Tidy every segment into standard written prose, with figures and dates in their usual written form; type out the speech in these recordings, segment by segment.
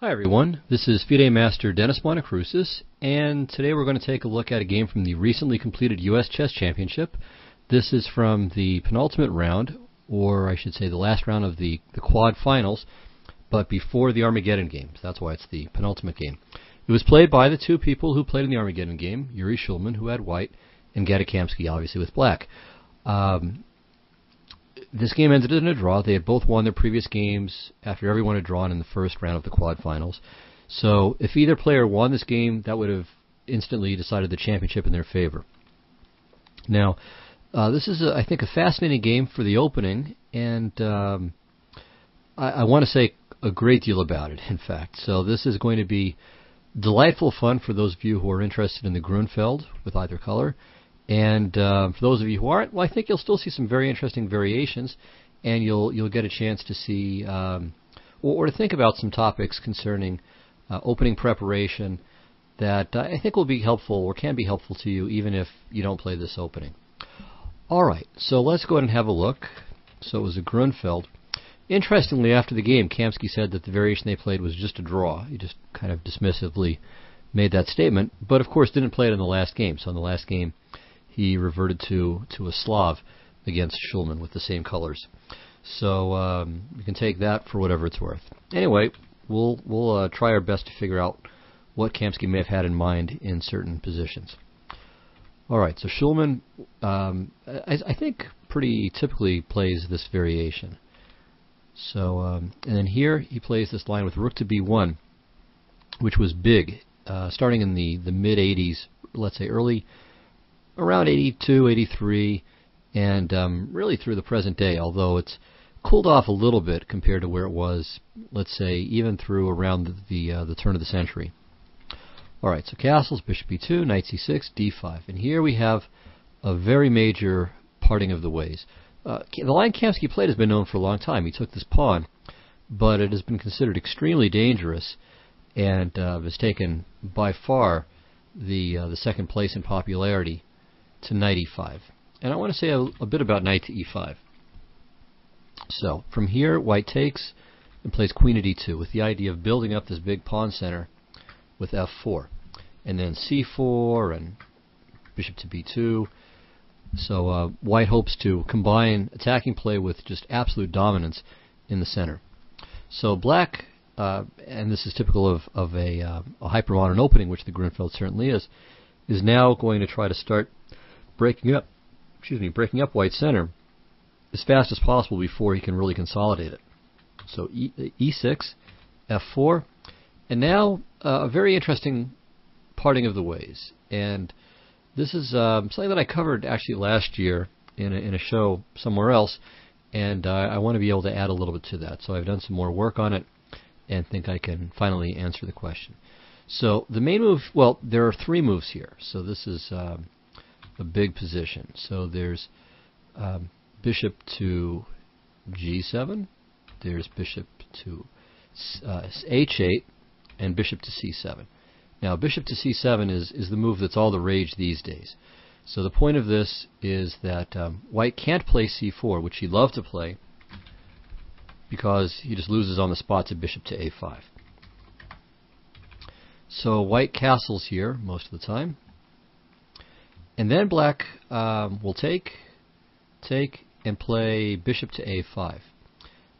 Hi everyone, this is FIDE Master Dennis Monokroussos, and today we're going to take a look at a game from the recently completed U.S. Chess Championship. This is from the penultimate round, or I should say the last round of the quad finals, but before the Armageddon games. That's why it's the penultimate game. It was played by the two people who played in the Armageddon game, Yuri Shulman, who had white, and Monokroussos, obviously, with black. This game ended in a draw. They had both won their previous games after everyone had drawn in the first round of the quad finals. So if either player won this game, that would have instantly decided the championship in their favor. Now, this is, I think, a fascinating game for the opening, and I want to say a great deal about it, in fact. So this is going to be delightful fun for those of you who are interested in the Grunfeld with either color. And for those of you who aren't, well, I think you'll still see some very interesting variations, and you'll get a chance to see or to think about some topics concerning opening preparation that I think will be helpful or can be helpful to you even if you don't play this opening. All right, so let's go ahead and have a look. So it was a Grunfeld. Interestingly, after the game, Kamsky said that the variation they played was just a draw. He just kind of dismissively made that statement, but of course didn't play it in the last game. So in the last game, he reverted to a Slav against Shulman with the same colors. So you can take that for whatever it's worth. Anyway, we'll try our best to figure out what Kamsky may have had in mind in certain positions. All right, so Shulman, I think, pretty typically plays this variation. So and then here he plays this line with Rook to B1, which was big, starting in the mid 80s, let's say early. Around 82, 83, and really through the present day, although it's cooled off a little bit compared to where it was, let's say, even through around the turn of the century. All right, so castles, bishop b2, knight c6, d5. And here we have a very major parting of the ways. The line Kamsky played has been known for a long time. He took this pawn, but it has been considered extremely dangerous and has taken by far the second place in popularity to knight e5. And I want to say a bit about knight to e5. So from here, white takes and plays queen at e2 with the idea of building up this big pawn center with f4. And then c4 and bishop to b2. So white hopes to combine attacking play with just absolute dominance in the center. So black, and this is typical of a hypermodern opening, which the Grunfeld certainly is now going to try to start breaking up white's center as fast as possible before he can really consolidate it. So e6, f4, and now a very interesting parting of the ways. And this is something that I covered actually last year in a show somewhere else, and I want to be able to add a little bit to that. So I've done some more work on it and think I can finally answer the question. So the main move, well, there are three moves here. So this is a big position. So there's bishop to g7, there's bishop to h8, and bishop to c7. Now bishop to c7 is the move that's all the rage these days. So the point of this is that white can't play c4, which he'd love to play, because he just loses on the spot to bishop to a5. So white castles here most of the time. And then black will take, and play bishop to a5,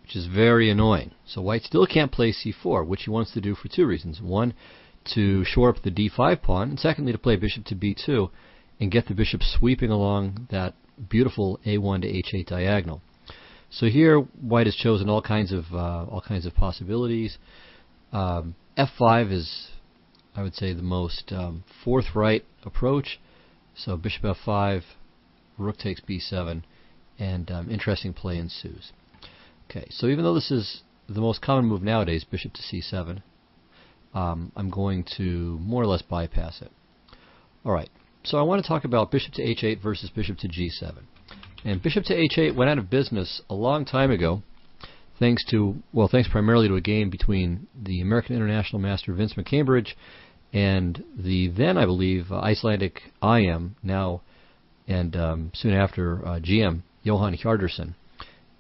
which is very annoying. So white still can't play c4, which he wants to do for two reasons. One, to shore up the d5 pawn, and secondly, to play bishop to b2 and get the bishop sweeping along that beautiful a1 to h8 diagonal. So here, white has chosen all kinds of possibilities. F5 is, I would say, the most forthright approach. So bishop f5, rook takes b7, and interesting play ensues. Okay, so even though this is the most common move nowadays, bishop to c7, I'm going to more or less bypass it. All right, so I want to talk about bishop to h8 versus bishop to g7. And bishop to h8 went out of business a long time ago, thanks primarily to a game between the American International Master Vince McCambridge and the then, I believe, Icelandic IM, now and soon after GM, Johan Hjardarson,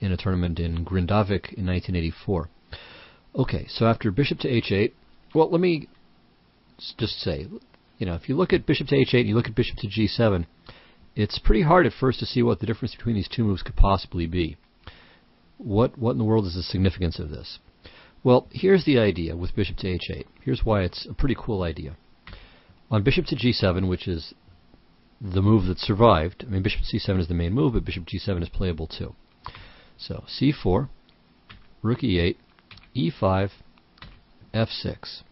in a tournament in Grindavik in 1984. Okay, so after bishop to h8, well, let me just say, if you look at bishop to h8 and you look at bishop to g7, it's pretty hard at first to see what the difference between these two moves could possibly be. What in the world is the significance of this? Well, here's the idea with bishop to h8. Here's why it's a pretty cool idea. On bishop to g7, which is the move that survived, bishop to c7 is the main move, but bishop g7 is playable too. So c4, rook e8, e5, f6,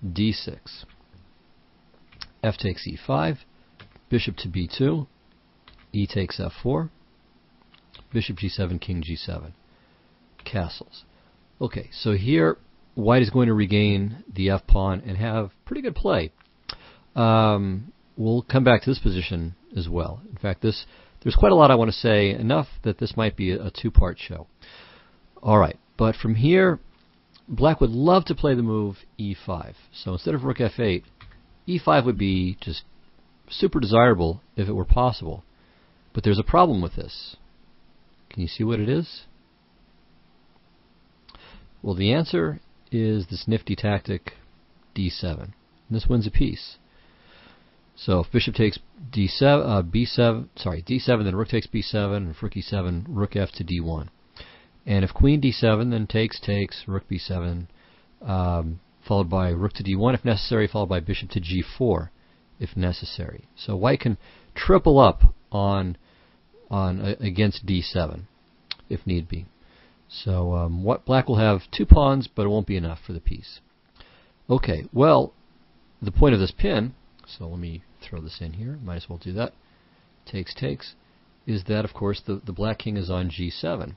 d6, f takes e5, bishop to b2, e takes f4, bishop g7, king g7, castles. Okay, so here white is going to regain the f-pawn and have pretty good play. We'll come back to this position as well. In fact, there's quite a lot I want to say, enough that this might be a two-part show. All right, but from here, black would love to play the move e5. So instead of rook f8, e5 would be just super desirable if it were possible. But there's a problem with this. Can you see what it is? Well, the answer is this nifty tactic d7. And this wins a piece. So if bishop takes d7, d7, then rook takes b7, and if rook e7, rook f to d1. And if queen d7, then takes, rook b7, followed by rook to d1 if necessary, followed by bishop to g4 if necessary. So white can triple up on against d7 if need be. So black will have two pawns, but it won't be enough for the piece. Okay, well, the point of this pin, so let me throw this in here, might as well do that, takes, is that, of course, the black king is on g7.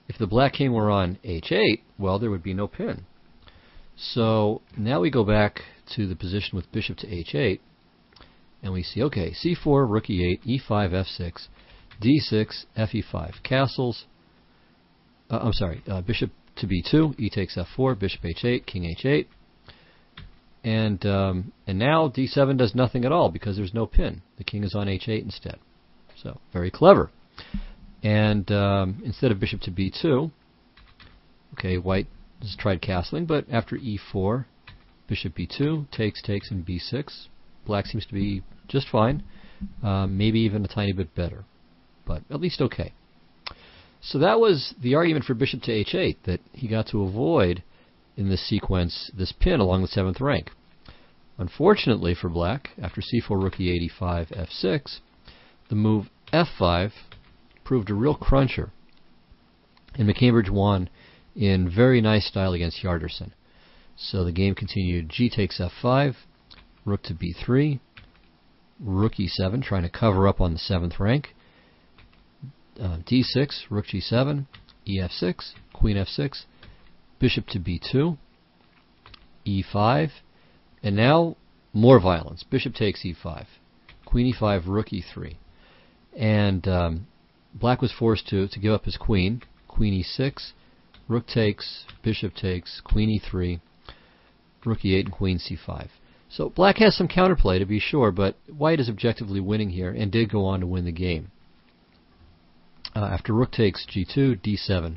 If the black king were on h8, well, there would be no pin. So now we go back to the position with bishop to h8, and we see, okay, c4, rook e8, e5, f6, d6, fe5, castles. Bishop to b2, e takes f4, bishop h8, king h8, and now d7 does nothing at all because there's no pin. The king is on h8 instead. So very clever. And instead of bishop to b2, okay, white has tried castling, but after e4, bishop b2, takes, and b6, black seems to be just fine, maybe even a tiny bit better, but at least okay. So that was the argument for bishop to h8, that he got to avoid, in this sequence, this pin along the 7th rank. Unfortunately for black, after c4, rook e8, e5, f6, the move f5 proved a real cruncher, and McCambridge won in very nice style against Yarderson. So the game continued g takes f5, rook to b3, rook e7, trying to cover up on the 7th rank, d6, rook g7, ef6, queen f6, bishop to b2, e5, and now more violence. Bishop takes e5, queen e5, rook e3. And black was forced to give up his queen, queen e6, rook takes, bishop takes, queen e3, rook e8, and queen c5. So black has some counterplay to be sure, but white is objectively winning here and did go on to win the game. After rook takes g2, d7,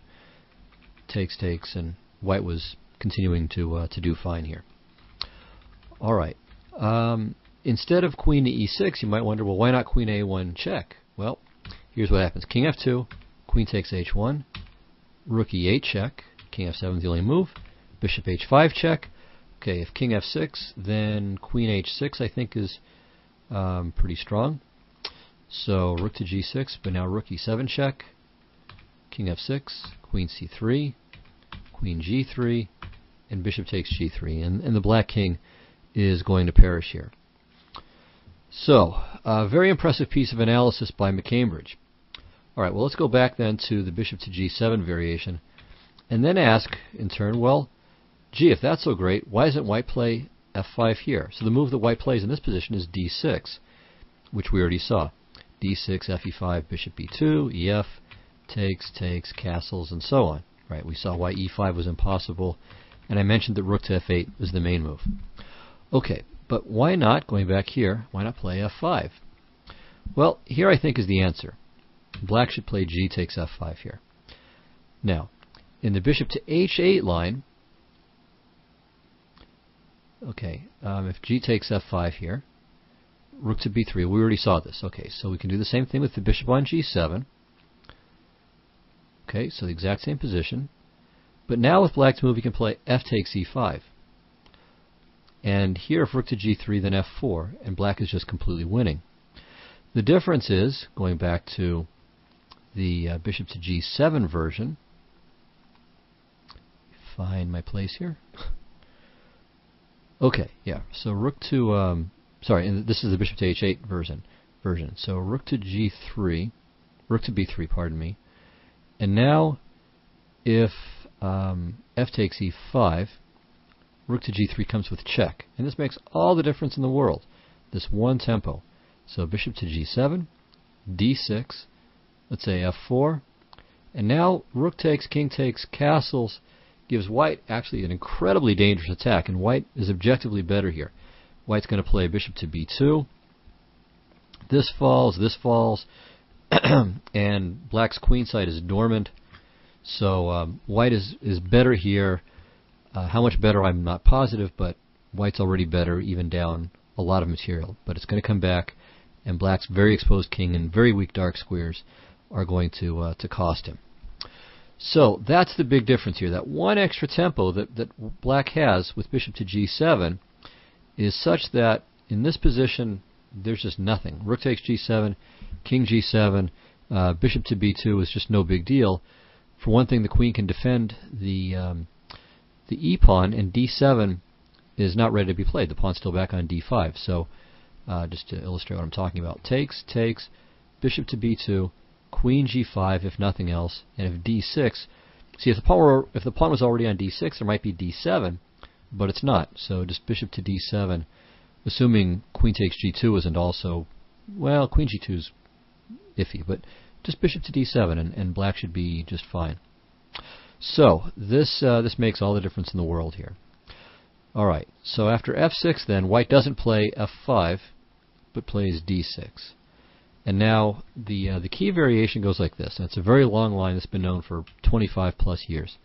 takes, and white was continuing to do fine here. All right. Instead of queen to e6, you might wonder, well, why not queen a1 check? Well, here's what happens. King f2, queen takes h1, rook e8 check, king f7 is the only move, bishop h5 check. Okay, if king f6, then queen h6 I think is pretty strong. So rook to g6, but now rook e7 check, king f6, queen c3, queen g3, and bishop takes g3. And the black king is going to perish here. So, a very impressive piece of analysis by McCambridge. All right, well, let's go back then to the bishop to g7 variation, and then ask, in turn, well, gee, if that's so great, why doesn't white play f5 here? So the move that white plays in this position is d6, which we already saw. d6, fe5, bishop e2, ef, takes, castles, and so on. Right? We saw why e5 was impossible, and I mentioned that rook to f8 was the main move. Okay, but why not, going back here, why not play f5? Well, here I think is the answer. Black should play g takes f5 here. Now, in the bishop to h8 line, okay, if g takes f5 here, rook to b3, we already saw this. Okay, so we can do the same thing with the bishop on g7. Okay, so the exact same position. But now with black's move, he can play f takes e5. And here, if rook to g3, then f4, and black is just completely winning. The difference is, going back to the bishop to g7 version, find my place here. Okay, yeah, so rook to, sorry, and this is the bishop to h8 version. So rook to g3, rook to b3, pardon me. And now, if f takes e5, rook to g3 comes with check. And this makes all the difference in the world, this one tempo. So bishop to g7, d6, let's say f4, and now rook takes, king takes, castles, gives white actually an incredibly dangerous attack, and white is objectively better here. White's going to play bishop to b2, this falls, and black's queen side is dormant, so white is better here. How much better, I'm not positive, but white's already better, even down a lot of material. But it's going to come back, and black's very exposed king and very weak dark squares are going to cost him. So that's the big difference here. That one extra tempo that black has with bishop to g7 is such that in this position there's just nothing. Rook takes g7, king g7, bishop to b2 is just no big deal. For one thing, the queen can defend the e-pawn, and d7 is not ready to be played. The pawn's still back on d5. So just to illustrate what I'm talking about, takes, bishop to b2, queen g5 if nothing else, and if d6, see if the pawn was already on d6, there might be d7, but it's not. So just bishop to d7, assuming queen takes g2 isn't also, well, queen g2 is iffy, but just bishop to d7, and black should be just fine. So this makes all the difference in the world here. All right. So after f6, then white doesn't play f5, but plays d6. And now the key variation goes like this. And it's a very long line that's been known for 25 plus years.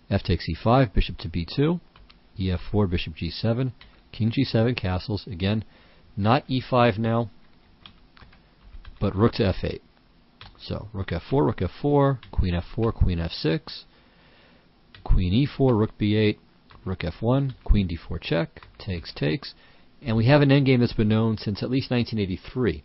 F takes e5, bishop to b2, ef4, bishop g7, king g7, castles. Again, not e5 now, but rook to f8. So rook f4, queen f4, queen f6, queen e4, rook b8, rook f1, queen d4 check, takes, and we have an endgame that's been known since at least 1983.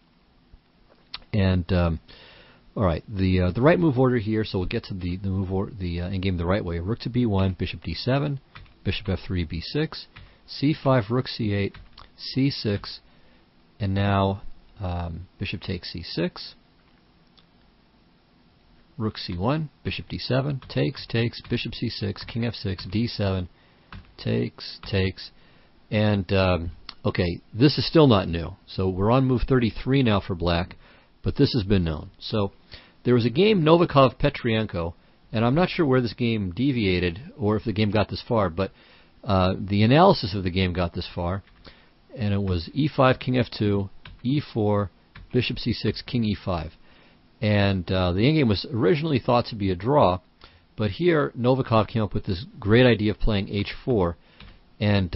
And all right, the right move order here. So we'll get to the endgame the right way. Rook to b1, bishop d7, bishop f3, b6, c5, rook c8, c6, and now bishop takes c6. Rook c1, bishop d7, takes, bishop c6, king f6, d7, takes, and okay, this is still not new. So we're on move 33 now for black, but this has been known. So there was a game, Novikov-Petrienko, and I'm not sure where this game deviated or if the game got this far, but the analysis of the game got this far, and it was e5, king f2, e4, bishop c6, king e5. And the endgame was originally thought to be a draw, but here Novikov came up with this great idea of playing h4, and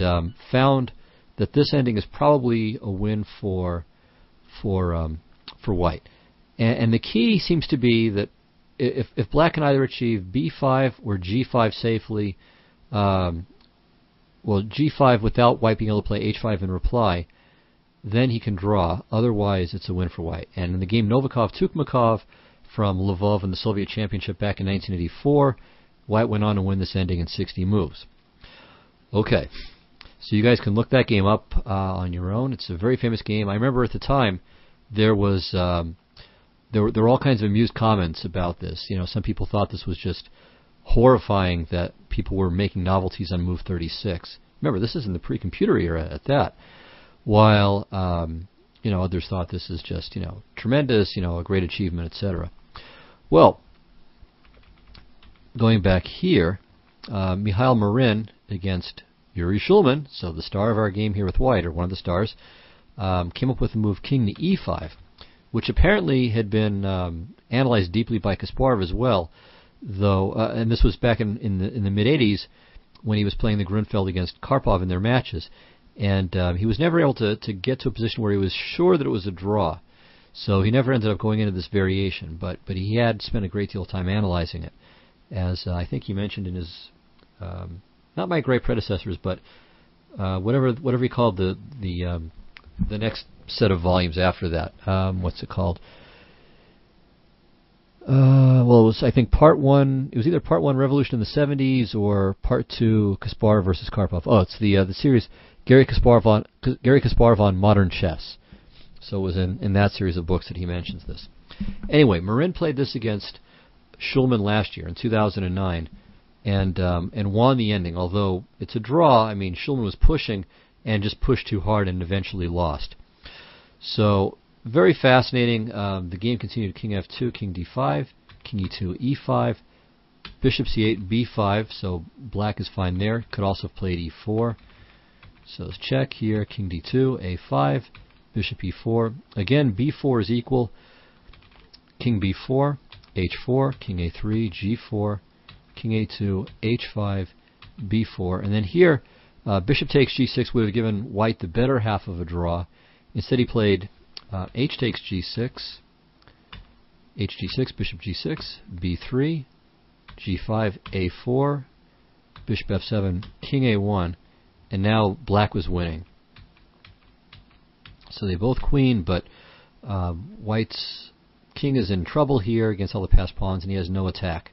found that this ending is probably a win for white. And the key seems to be that if black can either achieve b5 or g5 safely, well, g5 without white being able to play h5 in reply, then he can draw. Otherwise, it's a win for white. And in the game Novikov-Tukmakov from Lvov in the Soviet Championship back in 1984, white went on to win this ending in 60 moves. Okay, so you guys can look that game up on your own. It's a very famous game. I remember at the time there was there were all kinds of amused comments about this. You know, some people thought this was just horrifying that people were making novelties on move 36. Remember, this is in the pre-computer era at that. While others thought this is just tremendous, a great achievement, etc. Well, going back here, Mikhail Marin against Yuri Shulman, so the star of our game here with white, or one of the stars, came up with the move king to e5, which apparently had been analyzed deeply by Kasparov as well. though, and this was back in the mid '80s when he was playing the Grunfeld against Karpov in their matches, and he was never able to get to a position where he was sure that it was a draw. So he never ended up going into this variation, but he had spent a great deal of time analyzing it, as I think he mentioned in his not my great predecessors, but whatever he called the next set of volumes after that. What's it called? Well, it was, I think, part one. It was either part one, Revolution in the '70s, or part two, Kasparov versus Karpov. Oh, it's the series Gary Kasparov on Modern Chess. So it was in that series of books that he mentions this. Anyway, Marin played this against Shulman last year in 2009, and won the ending. Although it's a draw, I mean, Shulman was pushing and just pushed too hard and eventually lost. So very fascinating. The game continued: King F2, King D5, King E2, E5, Bishop C8, B5. So black is fine there. Could also have played E4. So let's check here: King D2, A5, Bishop E4. Again, B4 is equal. King B4, H4, King A3, G4, King A2, H5, B4. And then here, Bishop takes G6 would have given white the better half of a draw. Instead he played H takes G6, H G6, Bishop G6, B3, G5, A4, Bishop F7, King A1, and now black was winning. So they both queen, but white's king is in trouble here against all the passed pawns, and he has no attack.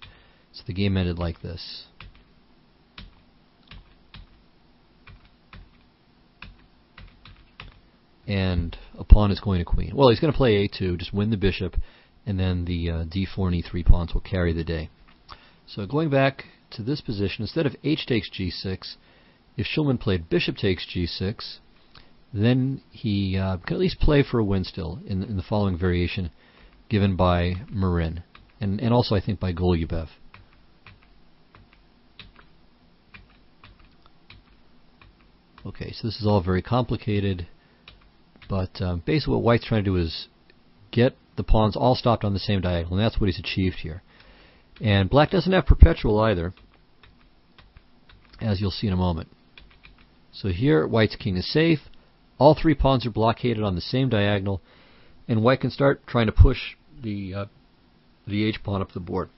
So the game ended like this. And a pawn is going to queen. Well, he's going to play A2, just win the bishop, and then the D4 and E3 pawns will carry the day. So going back to this position, instead of H takes G6, if Shulman played Bishop takes G6, then he can at least play for a win still in the following variation given by Marin, and also I think by Golubev. Okay, so this is all very complicated, but basically what white's trying to do is get the pawns all stopped on the same diagonal, and that's what he's achieved here. And black doesn't have perpetual either, as you'll see in a moment. So here, white's king is safe. All three pawns are blockaded on the same diagonal, and white can start trying to push the H pawn up the board.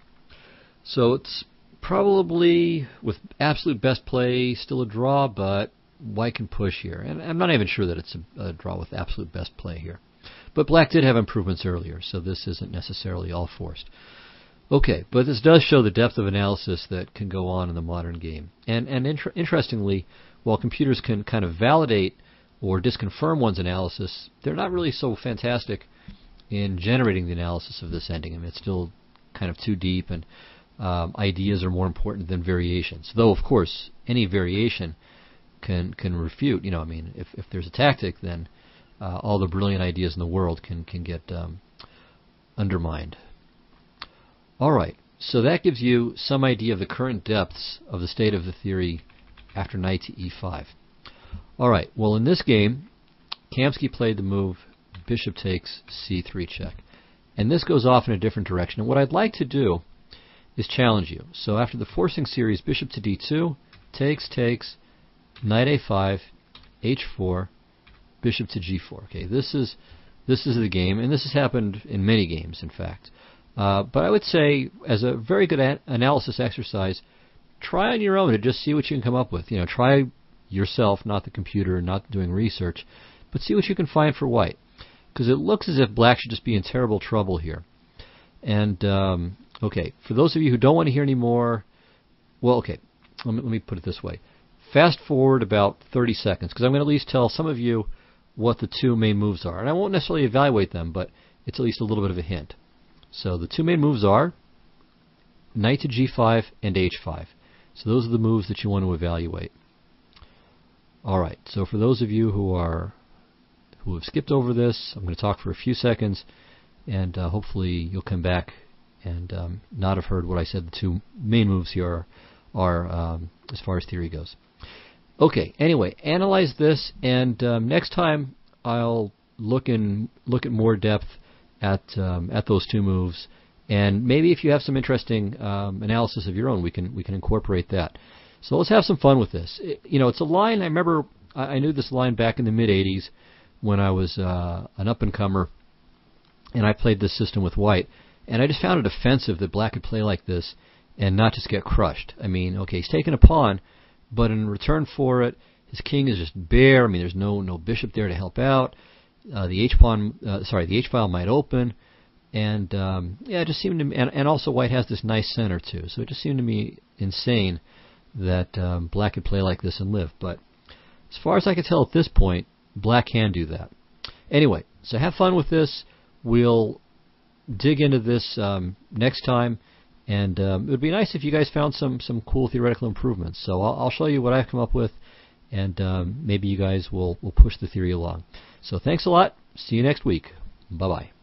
So it's probably, with absolute best play, still a draw, but white can push here. And I'm not even sure that it's a draw with absolute best play here. But black did have improvements earlier, so this isn't necessarily all forced. Okay, but this does show the depth of analysis that can go on in the modern game. And interestingly, while computers can kind of validate or disconfirm one's analysis, they're not really so fantastic in generating the analysis of this ending. I mean, it's still kind of too deep, and ideas are more important than variations. Though, of course, any variation can refute. You know, I mean, if there's a tactic, then all the brilliant ideas in the world can get undermined. All right, so that gives you some idea of the current depths of the state of the theory after knight to e5. All right, well, in this game, Kamsky played the move bishop takes c3 check. And this goes off in a different direction. And what I'd like to do is challenge you. So after the forcing series, bishop to d2, takes, knight a5, h4, bishop to g4. Okay, this is the game, and this has happened in many games, in fact. But I would say, as a very good analysis exercise, try on your own to just see what you can come up with. You know, try yourself, not the computer, not doing research, but see what you can find for white. Because it looks as if black should just be in terrible trouble here. And, okay, for those of you who don't want to hear any more, well, okay, let me put it this way. Fast forward about 30 seconds, because I'm going to at least tell some of you what the two main moves are. And I won't necessarily evaluate them, but it's at least a little bit of a hint. So the two main moves are knight to g5 and h5. So those are the moves that you want to evaluate. All right, so for those of you who have skipped over this, I'm going to talk for a few seconds, and hopefully you'll come back and not have heard what I said the two main moves here are as far as theory goes. Okay, anyway, analyze this, and next time I'll look at more depth at those two moves And maybe if you have some interesting analysis of your own, we can incorporate that. So let's have some fun with this. It's a line I remember. I knew this line back in the mid '80s when I was an up-and-comer, and I played this system with white. And I just found it offensive that black could play like this and not just get crushed. I mean, okay, he's taking a pawn, but in return for it, his king is just bare. I mean, there's no bishop there to help out. The H file might open, and it just seemed to me. And also, white has this nice center too, so it just seemed to me insane that black could play like this and live. But as far as I can tell at this point, black can do that. Anyway, so have fun with this. We'll dig into this next time, and it would be nice if you guys found some cool theoretical improvements. So I'll show you what I've come up with, and maybe you guys will push the theory along. So thanks a lot. See you next week. Bye-bye.